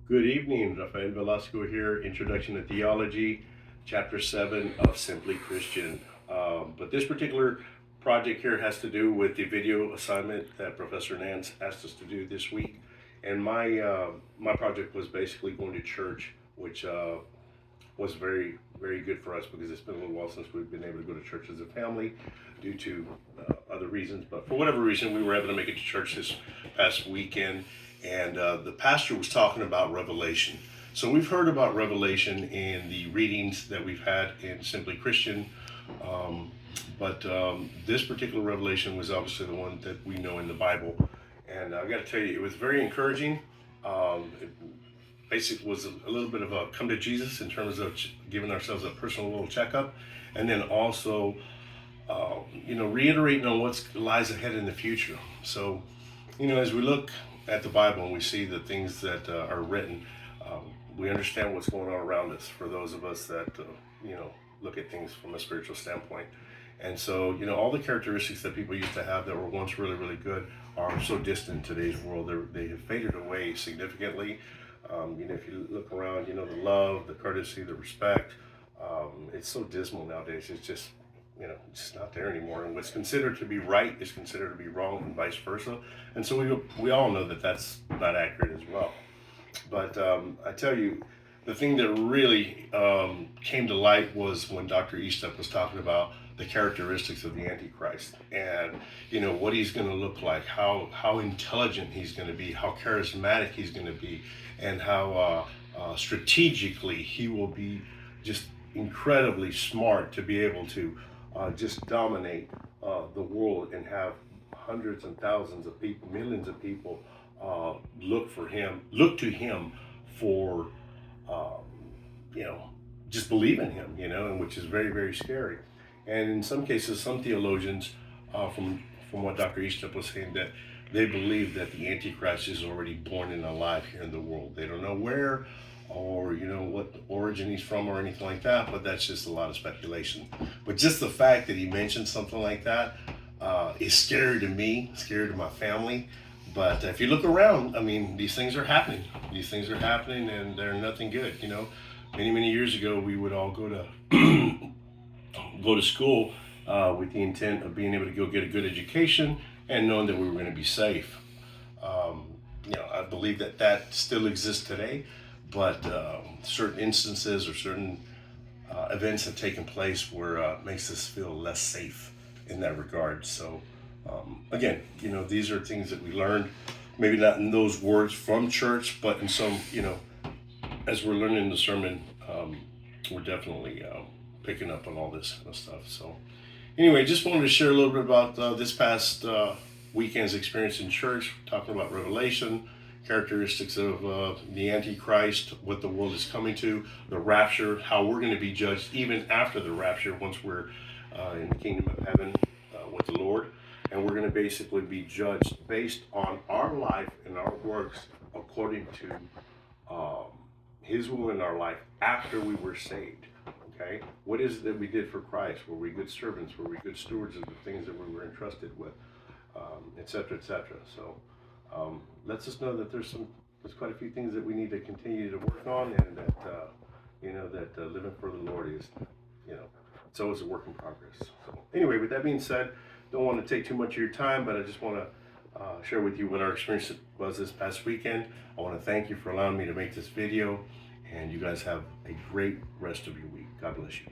Good evening, Rafael Velasco here, Introduction to Theology, Chapter 7 of Simply Christian. But this particular project here has to do with the video assignment that Professor Nance asked us to do this week. And my project was basically going to church, which was very, very good for us because it's been a little while since we've been able to go to church as a family due to other reasons. But for whatever reason, we were able to make it to church this past weekend. And the pastor was talking about Revelation. So we've heard about Revelation in the readings that we've had in Simply Christian. But this particular revelation was obviously the one that we know in the Bible. And I got to tell you, it was very encouraging. It basically was a little bit of a come to Jesus in terms of giving ourselves a personal little checkup. And then also, reiterating on what lies ahead in the future. So, as we look at the Bible and we see the things that are written, we understand what's going on around us for those of us that, look at things from a spiritual standpoint. And so, all the characteristics that people used to have that were once really, really good are so distant in today's world. They have faded away significantly. If you look around, the love, the courtesy, the respect, it's so dismal nowadays. It's just, it's just not there anymore. And what's considered to be right is considered to be wrong, and vice versa. And so we all know that that's not accurate as well. But I tell you, the thing that really came to light was when Dr. Eastep was talking about the characteristics of the Antichrist and, what he's going to look like, how intelligent he's going to be, how charismatic he's going to be, and how strategically he will be just incredibly smart to be able to just dominate the world and have hundreds and thousands of people, millions of people look to him for, just believe in him, and which is very, very scary. And in some cases, some theologians, from what Dr. Eastep was saying, that they believe that the Antichrist is already born and alive here in the world. They don't know where or what origin he's from or anything like that, but that's just a lot of speculation. But just the fact that he mentioned something like that is scary to me, scary to my family. But if you look around, these things are happening. These things are happening, and they're nothing good. Many, many years ago, we would all go to school with the intent of being able to go get a good education and knowing that we were going to be safe. I believe that still exists today, but certain instances or certain events have taken place where it makes us feel less safe in that regard. So again, these are things that we learned, maybe not in those words from church, but in some, as we're learning the sermon, we're definitely picking up on all this kind of stuff. So anyway, just wanted to share a little bit about this past weekend's experience in church, talking about Revelation, characteristics of the Antichrist, what the world is coming to, the rapture, how we're going to be judged even after the rapture once we're in the kingdom of heaven with the Lord. And we're going to basically be judged based on our life and our works according to His will in our life after we were saved. Okay? What is it that we did for Christ? Were we good servants? Were we good stewards of the things that we were entrusted with? Et cetera, et cetera. So lets us know that there's quite a few things that we need to continue to work on, and that living for the Lord is, it's always a work in progress. So anyway, with that being said, don't want to take too much of your time, but I just want to share with you what our experience was this past weekend. I want to thank you for allowing me to make this video, and you guys have a great rest of your week. God bless you.